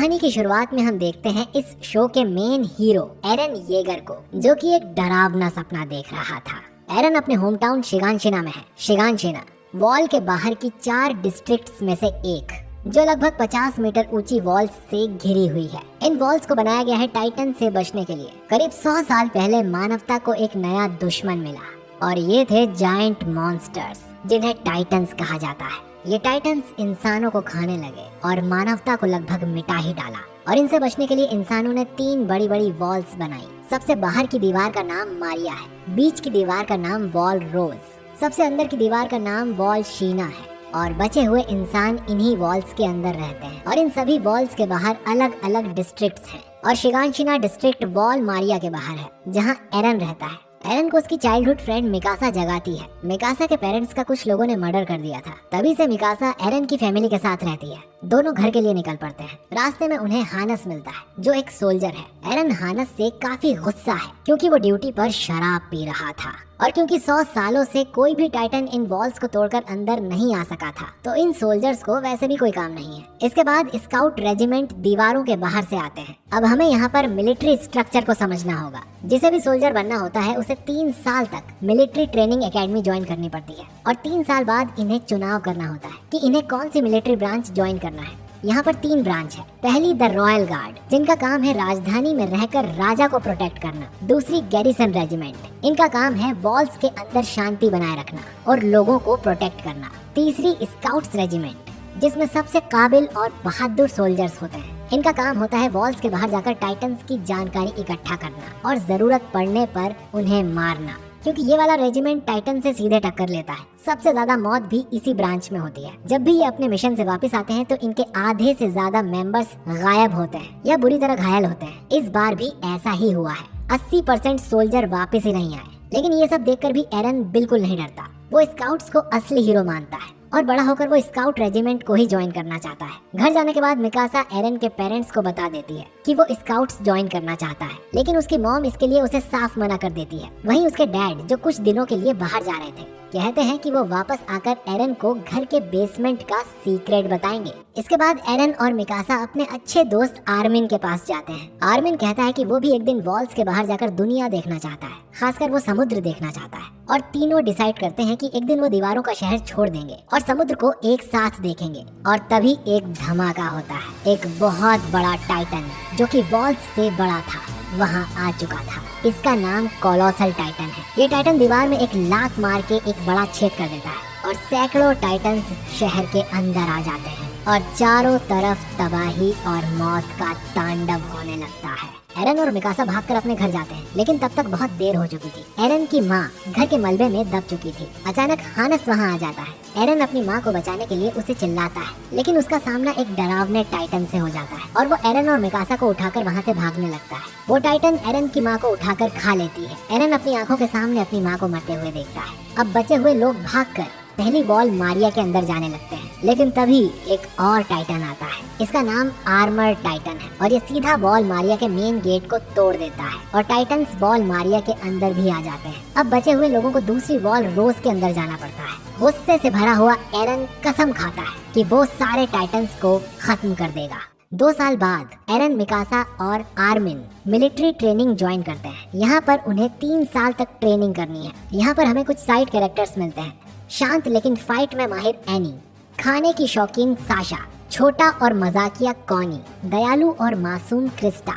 कहानी की शुरुआत में हम देखते हैं इस शो के मेन हीरो एरन येगर को, जो कि एक डरावना सपना देख रहा था। एरन अपने होम टाउन शिगानशिना में है। शिगानशिना वॉल के बाहर की 4 डिस्ट्रिक्ट्स में से एक, जो लगभग 50 मीटर ऊंची वॉल्स से घिरी हुई है। इन वॉल्स को बनाया गया है टाइटन से बचने के लिए। करीब 100 साल पहले मानवता को एक नया दुश्मन मिला और ये थे जायंट मॉन्स्टर्स, जिन्हें टाइटन्स कहा जाता है। ये टाइटन्स इंसानों को खाने लगे और मानवता को लगभग मिटा ही डाला। और इनसे बचने के लिए इंसानों ने 3 बड़ी बड़ी वॉल्स बनाई। सबसे बाहर की दीवार का नाम मारिया है, बीच की दीवार का नाम वॉल रोज, सबसे अंदर की दीवार का नाम वॉल शीना है। और बचे हुए इंसान इन्हीं वॉल्स के अंदर रहते हैं। और इन सभी वॉल्स के बाहर अलग अलग डिस्ट्रिक्ट्स हैं। और शिगानशिना डिस्ट्रिक्ट वॉल मारिया के बाहर है, जहाँ एरन रहता है। एरन को उसकी चाइल्डहुड फ्रेंड मिकासा जगाती है। मिकासा के पेरेंट्स का कुछ लोगों ने मर्डर कर दिया था। तभी से मिकासा एरन की फैमिली के साथ रहती है। दोनों घर के लिए निकल पड़ते हैं। रास्ते में उन्हें हानस मिलता है, जो एक सोल्जर है। एरन हानस से काफी गुस्सा है, क्योंकि वो ड्यूटी पर शराब पी रहा था और क्योंकि 100 सालों से कोई भी टाइटन इन वॉल्स को तोड़कर अंदर नहीं आ सका था, तो इन सोल्जर्स को वैसे भी कोई काम नहीं है। इसके बाद स्काउट रेजिमेंट दीवारों के बाहर से आते हैं। अब हमें यहाँ पर मिलिट्री स्ट्रक्चर को समझना होगा। जिसे भी सोल्जर बनना होता है, उसे 3 साल तक मिलिट्री ट्रेनिंग एकेडमी ज्वाइन करनी पड़ती है। और 3 साल बाद इन्हें चुनाव करना होता है कि इन्हें कौन सी मिलिट्री ब्रांच ज्वाइन करना है। यहाँ पर 3 ब्रांच है। पहली द रॉयल गार्ड, जिनका काम है राजधानी में रहकर राजा को प्रोटेक्ट करना। दूसरी गैरिसन रेजिमेंट, इनका काम है वॉल्स के अंदर शांति बनाए रखना और लोगों को प्रोटेक्ट करना। तीसरी स्काउट्स रेजिमेंट, जिसमें सबसे काबिल और बहादुर सोल्जर्स होते हैं। इनका काम होता है वॉल्स के बाहर जाकर टाइटन्स की जानकारी इकट्ठा करना और जरूरत पड़ने पर उन्हें मारना, क्योंकि ये वाला रेजिमेंट टाइटन से सीधे टक्कर लेता है। सबसे ज्यादा मौत भी इसी ब्रांच में होती है। जब भी ये अपने मिशन से वापस आते हैं, तो इनके आधे से ज्यादा मेंबर्स गायब होते हैं या बुरी तरह घायल होते हैं। इस बार भी ऐसा ही हुआ है। 80% सोल्जर वापस ही नहीं आए। लेकिन ये सब देखकर भी एरन बिल्कुल नहीं डरता। वो स्काउट्स को असली हीरो मानता है और बड़ा होकर वो स्काउट रेजिमेंट को ही ज्वाइन करना चाहता है। घर जाने के बाद मिकासा एरन के पेरेंट्स को बता देती है कि वो स्काउट्स ज्वाइन करना चाहता है, लेकिन उसकी मॉम इसके लिए उसे साफ मना कर देती है। वहीं उसके डैड, जो कुछ दिनों के लिए बाहर जा रहे थे, कहते हैं कि वो वापस आकर एरन को घर के बेसमेंट का सीक्रेट बताएंगे। इसके बाद एरन और मिकासा अपने अच्छे दोस्त आर्मिन के पास जाते हैं। आर्मिन कहता है कि वो भी एक दिन वॉल्स के बाहर जाकर दुनिया देखना चाहता है, खासकर वो समुद्र देखना चाहता है। और तीनों डिसाइड करते हैं कि एक दिन वो दीवारों का शहर छोड़ देंगे और समुद्र को एक साथ देखेंगे। और तभी एक धमाका होता है। एक बहुत बड़ा टाइटन, जो कि वॉल्स से बड़ा था, वहाँ आ चुका था। इसका नाम कोलोसल टाइटन है। ये टाइटन दीवार में एक लात मार के एक बड़ा छेद कर देता है और सैकड़ों टाइटन्स शहर के अंदर आ जाते हैं और चारों तरफ तबाही और मौत का तांडव होने लगता है। एरन और मिकासा भागकर अपने घर जाते हैं, लेकिन तब तक बहुत देर हो चुकी थी। एरन की माँ घर के मलबे में दब चुकी थी। अचानक हानस वहाँ आ जाता है। एरन अपनी माँ को बचाने के लिए उसे चिल्लाता है, लेकिन उसका सामना एक डरावने टाइटन से हो जाता है और वो एरन और मिकासा को उठाकर वहाँ से भागने लगता है। वो टाइटन एरन की माँ को उठाकर खा लेती है। एरन अपनी आंखों के सामने अपनी माँ को मरते हुए देखता है। अब बचे हुए लोग भागकर पहली वॉल मारिया के अंदर जाने लगते हैं, लेकिन तभी एक और टाइटन आता है। इसका नाम आर्मर टाइटन है और ये सीधा वॉल मारिया के मेन गेट को तोड़ देता है और टाइटन्स वॉल मारिया के अंदर भी आ जाते हैं। अब बचे हुए लोगों को दूसरी वॉल रोज के अंदर जाना पड़ता है। गुस्से से भरा हुआ एरन कसम खाता है कि वो सारे टाइटन्स को खत्म कर देगा। 2 साल बाद एरन, मिकासा और आर्मिन मिलिट्री ट्रेनिंग ज्वाइन करते हैं। यहाँ पर उन्हें 3 साल तक ट्रेनिंग करनी है। यहाँ पर हमें कुछ साइड कैरेक्टर्स मिलते हैं। शांत लेकिन फाइट में माहिर एनी, खाने की शौकीन साशा, छोटा और मजाकिया कॉनी, दयालु और मासूम क्रिस्टा,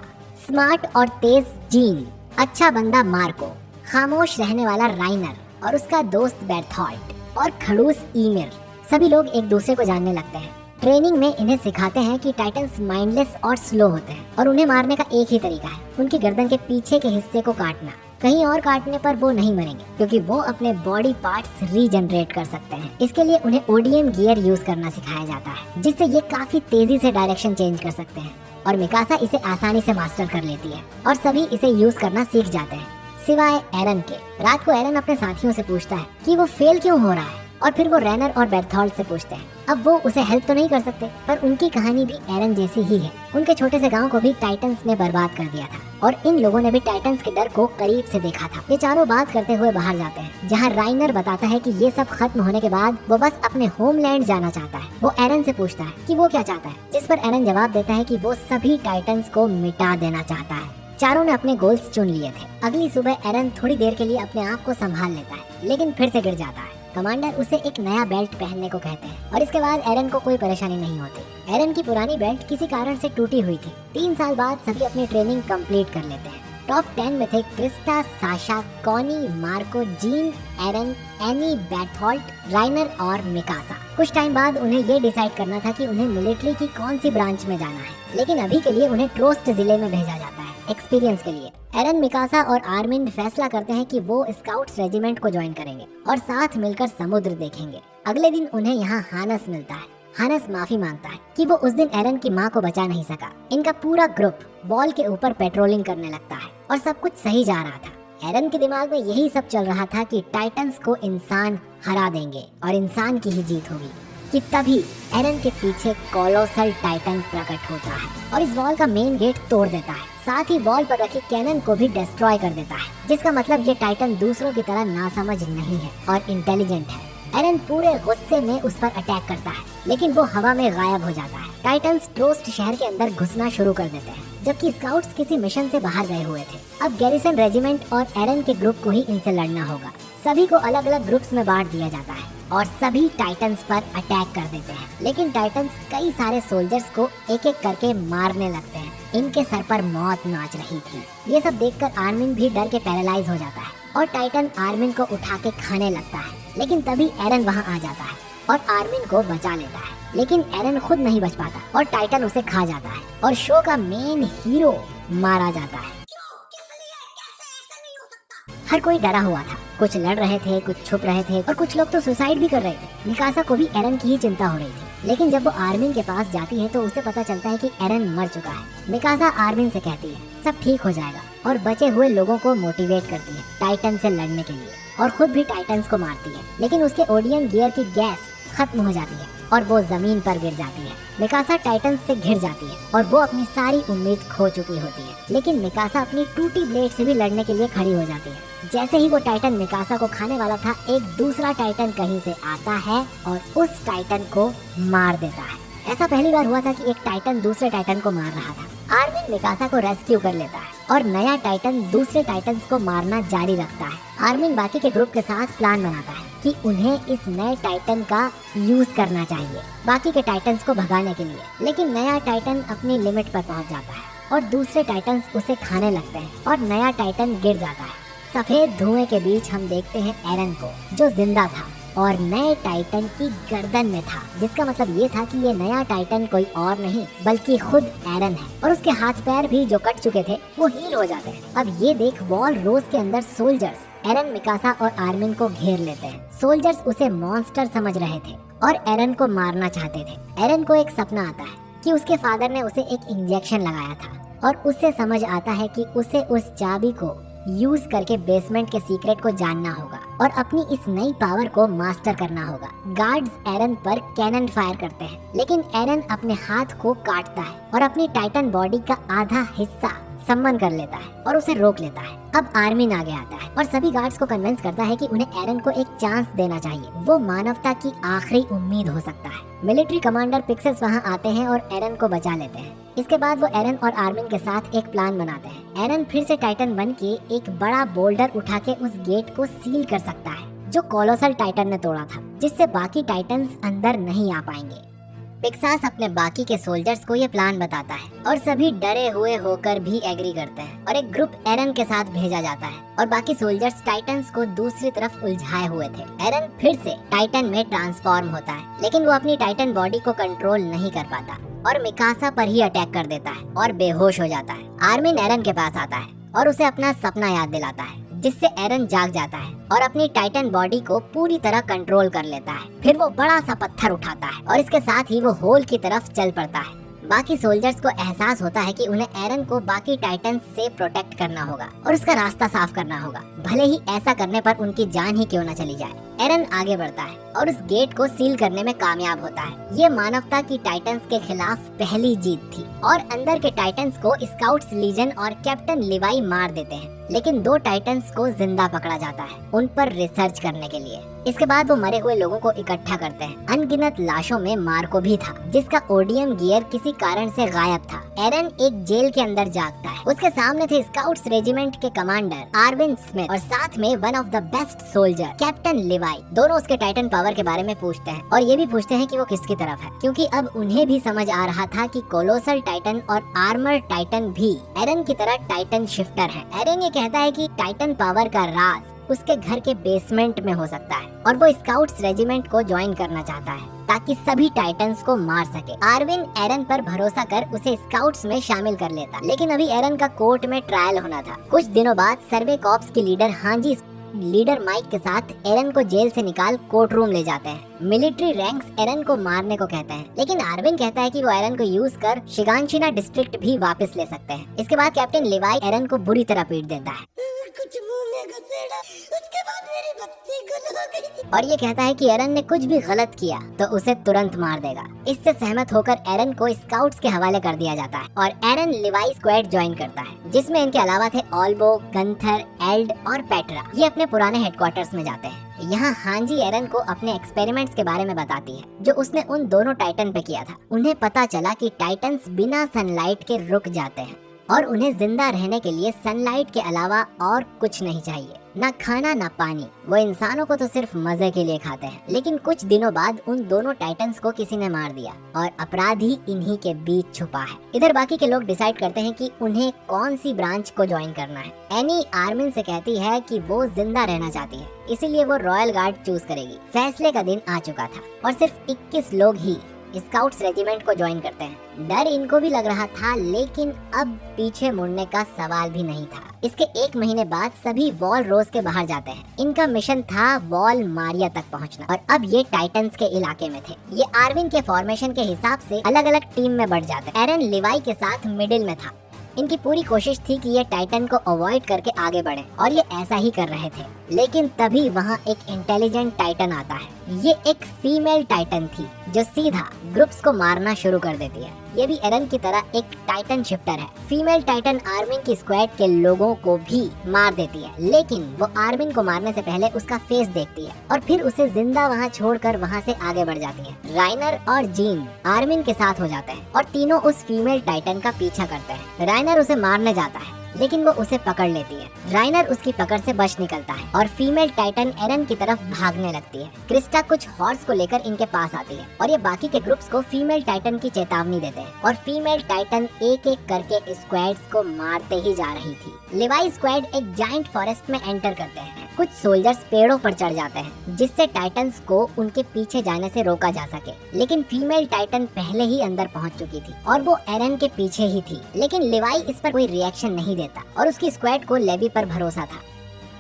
स्मार्ट और तेज जीन, अच्छा बंदा मार्को, खामोश रहने वाला राइनर और उसका दोस्त बेर्थॉल्ट, और खड़ूस ईमिर। सभी लोग एक दूसरे को जानने लगते हैं। ट्रेनिंग में इन्हें सिखाते हैं कि टाइटन्स माइंडलेस और स्लो होते हैं और उन्हें मारने का एक ही तरीका है, उनकी गर्दन के पीछे के हिस्से को काटना। कहीं और काटने पर वो नहीं मरेंगे, क्योंकि वो अपने बॉडी पार्ट्स रीजनरेट कर सकते हैं। इसके लिए उन्हें ओडीएम गियर यूज करना सिखाया जाता है, जिससे ये काफी तेजी से डायरेक्शन चेंज कर सकते हैं। और मिकासा इसे आसानी से मास्टर कर लेती है और सभी इसे यूज करना सीख जाते हैं, सिवाय एरन के। रात को एरन अपने साथियों से पूछता है कि वो फेल क्यों हो रहा है, और फिर वो रैनर और बेर्थॉल्ट से पूछते हैं। अब वो उसे हेल्प तो नहीं कर सकते, पर उनकी कहानी भी एरन जैसी ही है। उनके छोटे से गांव को भी टाइटन्स ने बर्बाद कर दिया था और इन लोगों ने भी टाइटंस के डर को करीब से देखा था। ये चारों बात करते हुए बाहर जाते हैं, जहाँ राइनर बताता है कि ये सब खत्म होने के बाद वो बस अपने होमलैंड जाना चाहता है। वो एरन से पूछता है कि वो क्या चाहता है, जिस पर एरन जवाब देता है कि वो सभी टाइटंस को मिटा देना चाहता है। चारों ने अपने गोल्स चुन लिए थे। अगली सुबह एरन थोड़ी देर के लिए अपने आप को संभाल लेता है, लेकिन फिर से गिर जाता है। कमांडर उसे एक नया बेल्ट पहनने को कहते हैं और इसके बाद एरन को कोई परेशानी नहीं होती। एरन की पुरानी बेल्ट किसी कारण से टूटी हुई थी। 3 साल बाद सभी अपनी ट्रेनिंग कंप्लीट कर लेते हैं। टॉप 10 में थे Krista, Sasha, Connie, Marco, Jean, Eren, Annie, Bertholdt, Reiner और मिकासा। कुछ टाइम बाद उन्हें ये डिसाइड करना था कि उन्हें मिलिट्री की कौन सी ब्रांच में जाना है, लेकिन अभी के लिए उन्हें ट्रोस्ट जिले में भेजा जाता है एक्सपीरियंस के लिए। एरन, मिकासा और आर्मिन फैसला करते हैं कि वो स्काउट्स रेजिमेंट को ज्वाइन करेंगे और साथ मिलकर समुद्र देखेंगे। अगले दिन उन्हें यहाँ हानस मिलता है। हानस माफी मांगता है कि वो उस दिन एरन की माँ को बचा नहीं सका। इनका पूरा ग्रुप वॉल के ऊपर पेट्रोलिंग करने लगता है और सब कुछ सही जा रहा था। एरन के दिमाग में यही सब चल रहा था कि टाइटंस को इंसान हरा देंगे और इंसान की ही जीत होगी कि तभी एरन के पीछे कोलोसल टाइटन प्रकट होता है और इस वॉल का मेन गेट तोड़ देता है। साथ ही वॉल पर रखी कैनन को भी डिस्ट्रॉय कर देता है, जिसका मतलब ये टाइटन दूसरों की तरह नासमझ नहीं है और इंटेलिजेंट है। एरन पूरे गुस्से में उस पर अटैक करता है, लेकिन वो हवा में गायब हो जाता है। टाइटंस ट्रोस्ट शहर के अंदर घुसना शुरू कर देते हैं, जबकि स्काउट्स किसी मिशन से बाहर गए हुए थे। अब गैरिसन रेजिमेंट और एरन के ग्रुप को ही इनसे लड़ना होगा। सभी को अलग अलग ग्रुप्स में बांट दिया जाता है और सभी टाइटंस पर अटैक कर देते हैं, लेकिन टाइटंस कई सारे सोल्जर्स को एक एक करके मारने लगते हैं। इनके सर पर मौत नाच रही थी। ये सब देखकर आर्मिन भी डर के पैरालाइज हो जाता है और टाइटन आर्मिन को उठा के खाने लगता है, लेकिन तभी एरन वहाँ आ जाता है और आर्मिन को बचा लेता है। लेकिन एरन खुद नहीं बच पाता और टाइटन उसे खा जाता है और शो का मेन हीरो मारा जाता है। हर कोई डरा हुआ था। कुछ लड़ रहे थे, कुछ छुप रहे थे और कुछ लोग तो सुसाइड भी कर रहे थे। मिकासा को भी एरन की ही चिंता हो रही थी, लेकिन जब वो आर्मिन के पास जाती है तो उसे पता चलता है कि एरन मर चुका है। मिकासा आर्मिन से कहती है सब ठीक हो जाएगा और बचे हुए लोगों को मोटिवेट करती है टाइटन से लड़ने के लिए और खुद भी टाइटंस को मारती है, लेकिन उसके ओडियन गियर की गैस खत्म हो जाती है और वो जमीन पर गिर जाती है। मिकासा टाइटंस से घिर जाती है और वो अपनी सारी उम्मीद खो चुकी होती है, लेकिन मिकासा अपनी टूटी ब्लेड से भी लड़ने के लिए खड़ी हो जाती है। जैसे ही वो टाइटन मिकासा को खाने वाला था, एक दूसरा टाइटन कहीं से आता है और उस टाइटन को मार देता है। ऐसा पहली बार हुआ था कि एक टाइटन दूसरे टाइटन को मार रहा था। आर्मिन मिकासा को रेस्क्यू कर लेता है और नया टाइटन दूसरे टाइटन्स को मारना जारी रखता है। आर्मिन बाकी के ग्रुप के साथ प्लान बनाता है कि उन्हें इस नए टाइटन का यूज करना चाहिए बाकी के टाइटन्स को भगाने के लिए, लेकिन नया टाइटन अपनी लिमिट पर पहुंच जाता है और दूसरे टाइटन्स उसे खाने लगते हैं और नया टाइटन गिर जाता है। सफेद धुएं के बीच हम देखते हैं एरन को, जो जिंदा था और नए टाइटन की गर्दन में था, जिसका मतलब ये था कि ये नया टाइटन कोई और नहीं बल्कि खुद एरन है और उसके हाथ पैर भी जो कट चुके थे वो हील हो जाते हैं। अब ये देख वॉल रोज के अंदर सोल्जर्स एरन, मिकासा और आर्मिन को घेर लेते हैं। सोल्जर्स उसे मॉन्स्टर समझ रहे थे और एरन को मारना चाहते थे। एरन को एक सपना आता है कि उसके फादर ने उसे एक इंजेक्शन लगाया था और उससे समझ आता है कि उसे उस चाबी को यूज करके बेसमेंट के सीक्रेट को जानना होगा और अपनी इस नई पावर को मास्टर करना होगा। गार्ड्स एरन पर कैनन फायर करते हैं, लेकिन एरन अपने हाथ को काटता है और अपनी टाइटन बॉडी का आधा हिस्सा सम्मन कर लेता है और उसे रोक लेता है। अब आर्मिन आगे आता है और सभी गार्ड्स को कन्विंस करता है कि उन्हें एरन को एक चांस देना चाहिए, वो मानवता की आखिरी उम्मीद हो सकता है। मिलिट्री कमांडर पिक्सेस वहां आते हैं और एरन को बचा लेते हैं। इसके बाद वो एरन और आर्मिन के साथ एक प्लान बनाते हैं। एरन फिर से टाइटन बन के एक बड़ा बोल्डर उठा के उस गेट को सील कर सकता है जो कोलोसल टाइटन ने तोड़ा था, जिससे बाकी टाइटन्स अंदर नहीं आ पाएंगे। पिक्सास अपने बाकी के सोल्जर्स को ये प्लान बताता है और सभी डरे हुए होकर भी एग्री करते हैं और एक ग्रुप एरन के साथ भेजा जाता है और बाकी सोल्जर्स टाइटन्स को दूसरी तरफ उलझाए हुए थे। एरन फिर से टाइटन में ट्रांसफॉर्म होता है, लेकिन वो अपनी टाइटन बॉडी को कंट्रोल नहीं कर पाता और मिकासा पर ही अटैक कर देता है और बेहोश हो जाता है। आर्मिन एरन के पास आता है और उसे अपना सपना याद दिलाता है, जिससे एरन जाग जाता है और अपनी टाइटन बॉडी को पूरी तरह कंट्रोल कर लेता है। फिर वो बड़ा सा पत्थर उठाता है और इसके साथ ही वो होल की तरफ चल पड़ता है। बाकी सोल्जर्स को एहसास होता है कि उन्हें एरन को बाकी टाइटन से प्रोटेक्ट करना होगा और उसका रास्ता साफ करना होगा, भले ही ऐसा करने पर उनकी जान ही क्यों न चली जाए। एरन आगे बढ़ता है और उस गेट को सील करने में कामयाब होता है। ये मानवता की टाइटंस के खिलाफ पहली जीत थी और अंदर के टाइटंस को स्काउट्स लीजन और कैप्टन लिवाई मार देते हैं, लेकिन 2 टाइटंस को जिंदा पकड़ा जाता है उन पर रिसर्च करने के लिए। इसके बाद वो मरे हुए लोगों को इकट्ठा करते हैं। अनगिनत लाशों में मार्को भी था, जिसका ओडियम गियर किसी कारण से गायब था। एरन एक जेल के अंदर जागता है। उसके सामने थे स्काउट्स रेजिमेंट के कमांडर आर्विन स्मिथ और साथ में one of the best soldier captain Levi. दोनों उसके टाइटन पावर के बारे में पूछते हैं और ये भी पूछते हैं कि वो किसकी तरफ है, क्योंकि अब उन्हें भी समझ आ रहा था कि कोलोसल टाइटन और आर्मर टाइटन भी एरन की तरह टाइटन शिफ्टर है। एरन ये कहता है कि टाइटन पावर का राज उसके घर के बेसमेंट में हो सकता है और वो स्काउट्स रेजिमेंट को ज्वाइन करना चाहता है ताकि सभी टाइटंस को मार सके। आर्विन एरन पर भरोसा कर उसे स्काउट्स में शामिल कर लेता, लेकिन अभी एरन का कोर्ट में ट्रायल होना था। कुछ दिनों बाद सर्वे कॉर्प्स की लीडर माइक के साथ एरन को जेल से निकाल कोर्ट रूम ले जाते हैं। मिलिट्री रैंक्स एरन को मारने को कहते हैं, लेकिन आर्विन कहता है कि वो एरन को यूज कर शिगानशिना डिस्ट्रिक्ट भी वापस ले सकते हैं। इसके बाद कैप्टन लिवाई एरन को बुरी तरह पीट देता है कुछ मुंह में घुसेड़ा, उसके बाद मेरी बत्ती गुल हो गई और ये कहता है कि एरन ने कुछ भी गलत किया तो उसे तुरंत मार देगा। इससे सहमत होकर एरन को स्काउट्स के हवाले कर दिया जाता है और एरन लिवाई स्क्वाड ज्वाइन करता है, जिसमें इनके अलावा थे ऑल्बो, गंथर, एल्ड और पेट्रा। ये अपने पुराने हेडक्वार्टर्स में जाते हैं। यहाँ हांजी एरन को अपने एक्सपेरिमेंट्स के बारे में बताती है जो उसने उन दोनों टाइटन पे किया था। उन्हें पता चला कि टाइटन्स बिना सनलाइट के रुक जाते हैं और उन्हें जिंदा रहने के लिए सनलाइट के अलावा और कुछ नहीं चाहिए, ना खाना ना पानी। वो इंसानों को तो सिर्फ मजे के लिए खाते हैं। लेकिन कुछ दिनों बाद उन दोनों टाइटन्स को किसी ने मार दिया और अपराधी इन्हीं के बीच छुपा है। इधर बाकी के लोग डिसाइड करते हैं कि उन्हें कौन सी ब्रांच को ज्वाइन करना है। एनी आर्मिन से कहती है कि वो जिंदा रहना चाहती है, इसीलिए वो रॉयल गार्ड चूज करेगी। फैसले का दिन आ चुका था और सिर्फ 21 लोग ही स्काउट्स रेजिमेंट को ज्वाइन करते हैं। डर इनको भी लग रहा था, लेकिन अब पीछे मुड़ने का सवाल भी नहीं था। इसके 1 महीने बाद सभी वॉल रोज के बाहर जाते हैं। इनका मिशन था वॉल मारिया तक पहुंचना और अब ये टाइटंस के इलाके में थे। ये आर्विन के फॉर्मेशन के हिसाब से अलग अलग टीम में बढ़ जाते। एरन लिवाई के साथ मिडिल में था। इनकी पूरी कोशिश थी कि ये टाइटन को अवॉइड करके आगे बढ़े और ये ऐसा ही कर रहे थे। लेकिन तभी वहाँ एक इंटेलिजेंट टाइटन आता है। ये एक फीमेल टाइटन थी जो सीधा ग्रुप्स को मारना शुरू कर देती है। ये भी एरन की तरह एक टाइटन शिफ्टर है। फीमेल टाइटन आर्मिन की स्क्वाड के लोगों को भी मार देती है, लेकिन वो आर्मिन को मारने से पहले उसका फेस देखती है और फिर उसे जिंदा वहाँ छोड़कर वहाँ से आगे बढ़ जाती है। राइनर और जीन आर्मिन के साथ हो जाते हैं और तीनों उस फीमेल टाइटन का पीछा करते हैं। राइनर उसे मारने जाता है, लेकिन वो उसे पकड़ लेती है। राइनर उसकी पकड़ से बच निकलता है और फीमेल टाइटन एरन की तरफ भागने लगती है। क्रिस्टा कुछ हॉर्स को लेकर इनके पास आती है और ये बाकी के ग्रुप्स को फीमेल टाइटन की चेतावनी देते हैं और फीमेल टाइटन एक एक करके स्क्वाड्स को मारते ही जा रही थी। लिवाई स्क्वाड एक जायंट फॉरेस्ट में एंटर करते हैं। कुछ सोल्जर्स पेड़ों पर चढ़ जाते हैं जिससे टाइटन्स को उनके पीछे जाने से रोका जा सके, लेकिन फीमेल टाइटन पहले ही अंदर पहुंच चुकी थी और वो एरन के पीछे ही थी। लेकिन लिवाई इस पर कोई रिएक्शन नहीं देता और उसकी स्क्वाड को लेवी पर भरोसा था।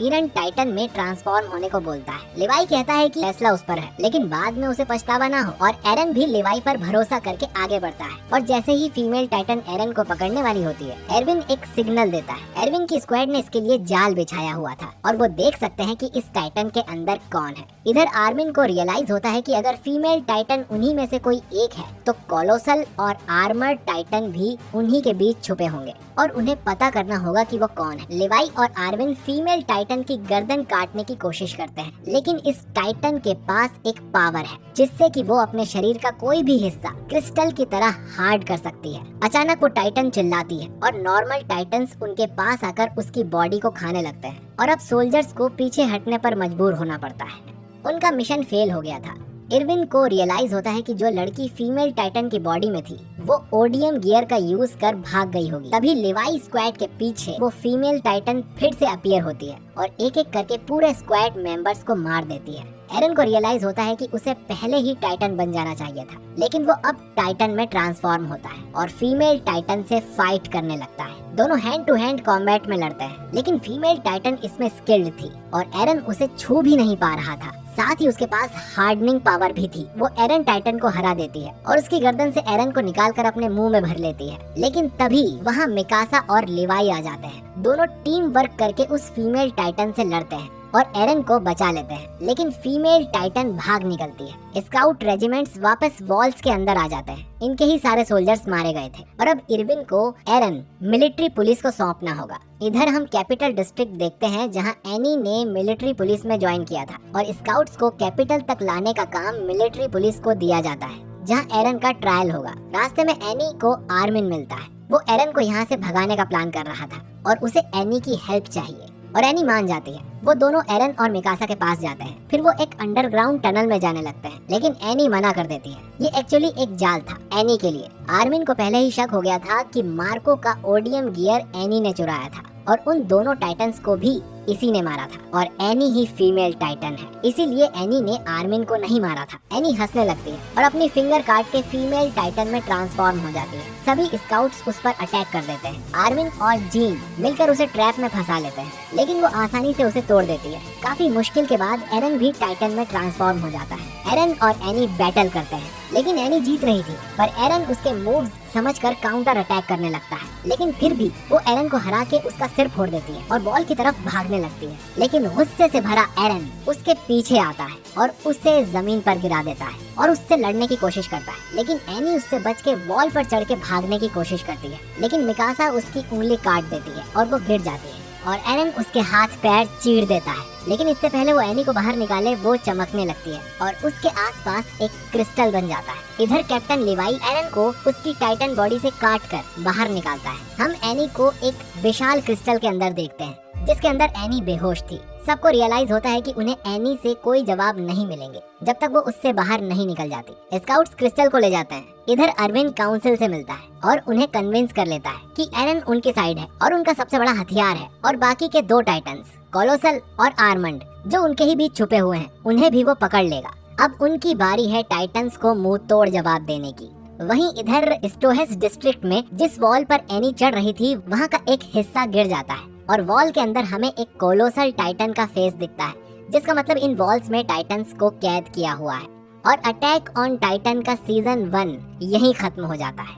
एरन टाइटन में ट्रांसफॉर्म होने को बोलता है। लिवाई कहता है कि फैसला उस पर है, लेकिन बाद में उसे पछतावा ना हो और एरन भी लिवाई पर भरोसा करके आगे बढ़ता है। और जैसे ही फीमेल टाइटन एरन को पकड़ने वाली होती है, एरविन एक सिग्नल देता है। एरविन की स्क्वाड ने इसके लिए जाल बिछाया हुआ था और वो देख सकते हैं कि इस टाइटन के अंदर कौन है। इधर आर्मिन को रियलाइज होता है कि अगर फीमेल टाइटन उन्हीं में से कोई एक है तो कोलोसल और आर्मर टाइटन भी उन्हीं के बीच छुपे होंगे और उन्हें पता करना होगा कि वो कौन है। लिवाई और आर्विन फीमेल टाइटन की गर्दन काटने की कोशिश करते हैं, लेकिन इस टाइटन के पास एक पावर है जिससे कि वो अपने शरीर का कोई भी हिस्सा क्रिस्टल की तरह हार्ड कर सकती है। अचानक वो टाइटन चिल्लाती है और नॉर्मल टाइटन्स उनके पास आकर उसकी बॉडी को खाने लगते हैं और अब सोल्जर्स को पीछे हटने पर मजबूर होना पड़ता है। उनका मिशन फेल हो गया था। इरविन को रियलाइज होता है कि जो लड़की फीमेल टाइटन की बॉडी में थी वो ओडियम गियर का यूज कर भाग गई होगी। तभी लिवाई स्क्वाड के पीछे वो फीमेल टाइटन फिर से अपीयर होती है और एक एक करके पूरे स्क्वाड मेंबर्स को मार देती है। एरन को रियलाइज होता है कि उसे पहले ही टाइटन बन जाना चाहिए था, लेकिन वो अब टाइटन में ट्रांसफॉर्म होता है और फीमेल टाइटन से फाइट करने लगता है। दोनों हैंड टू हैंड कॉम्बैट में लड़ते हैं, लेकिन फीमेल टाइटन इसमें स्किल्ड थी और एरन उसे छू भी नहीं पा रहा था। साथ ही उसके पास हार्डनिंग पावर भी थी। वो एरन टाइटन को हरा देती है और उसकी गर्दन से एरन को निकालकर अपने मुंह में भर लेती है। लेकिन तभी वहाँ मिकासा और लिवाई आ जाते हैं। दोनों टीम वर्क करके उस फीमेल टाइटन से लड़ते हैं और एरन को बचा लेते हैं, लेकिन फीमेल टाइटन भाग निकलती है। स्काउट रेजिमेंट्स वापस वॉल्स के अंदर आ जाते हैं। इनके ही सारे सोल्जर्स मारे गए थे और अब इरविन को एरन मिलिट्री पुलिस को सौंपना होगा। इधर हम कैपिटल डिस्ट्रिक्ट देखते हैं जहां एनी ने मिलिट्री पुलिस में ज्वाइन किया था और स्काउट्स को कैपिटल तक लाने का काम मिलिट्री पुलिस को दिया जाता है, जहां एरन का ट्रायल होगा। रास्ते में एनी को आर्मिन मिलता है। वो एरन को यहाँ से भगाने का प्लान कर रहा था और उसे एनी की हेल्प चाहिए और एनी मान जाती है। वो दोनों एरन और मिकासा के पास जाते हैं। फिर वो एक अंडरग्राउंड टनल में जाने लगते हैं, लेकिन एनी मना कर देती है। ये एक्चुअली एक जाल था एनी के लिए। आर्मिन को पहले ही शक हो गया था कि मार्को का ओडियम गियर एनी ने चुराया था और उन दोनों टाइटन्स को भी इसी ने मारा था और एनी ही फीमेल टाइटन है, इसीलिए एनी ने आर्मिन को नहीं मारा था। एनी हंसने लगती है और अपनी फिंगर काट के फीमेल टाइटन में ट्रांसफॉर्म हो जाती है। सभी स्काउट्स उस पर अटैक कर देते हैं। आर्मिन और जीन मिलकर उसे ट्रैप में फंसा लेते हैं, लेकिन वो आसानी से उसे तोड़ देती है। काफी मुश्किल के बाद एरन भी टाइटन में ट्रांसफॉर्म हो जाता है। एरन और एनी बैटल करते हैं, लेकिन एनी जीत रही थी, पर एरन उसके मूव्स समझकर काउंटर अटैक करने लगता है। लेकिन फिर भी वो एरन को हरा के उसका सिर फोड़ देती है और वॉल की तरफ भागने लगती है। लेकिन गुस्से से भरा एरन उसके पीछे आता है और उसे जमीन पर गिरा देता है और उससे लड़ने की कोशिश करता है, लेकिन एनी उससे बच के वॉल पर चढ़ के भागने की कोशिश करती है। लेकिन मिकासा उसकी उंगली काट देती है और वो गिर जाती है और एरन उसके हाथ पैर चीर देता है। लेकिन इससे पहले वो एनी को बाहर निकाले वो चमकने लगती है और उसके आसपास एक क्रिस्टल बन जाता है। इधर कैप्टन लिवाई एरन को उसकी टाइटन बॉडी से काट कर बाहर निकालता है। हम एनी को एक विशाल क्रिस्टल के अंदर देखते हैं जिसके अंदर एनी बेहोश थी। सबको रियलाइज होता है कि उन्हें एनी से कोई जवाब नहीं मिलेंगे जब तक वो उससे बाहर नहीं निकल जाती। स्काउट्स क्रिस्टल को ले जाते हैं। इधर अरविंद काउंसिल से मिलता है और उन्हें कन्विंस कर लेता है कि एरन उनके साइड है और उनका सबसे बड़ा हथियार है और बाकी के दो टाइटन्स कोलोसल और आर्मंड जो उनके ही बीच छुपे हुए हैं उन्हें भी वो पकड़ लेगा। अब उनकी बारी है टाइटन्स को मुंह तोड़ जवाब देने की। वहीं इधर स्टोहेस डिस्ट्रिक्ट में जिस वॉल पर एनी चढ़ रही थी वहाँ का एक हिस्सा गिर जाता है और वॉल के अंदर हमें एक कोलोसल टाइटन का फेस दिखता है, जिसका मतलब इन वॉल्स में टाइटन्स को कैद किया हुआ है। और अटैक ऑन टाइटन का सीजन 1 यहीं खत्म हो जाता है।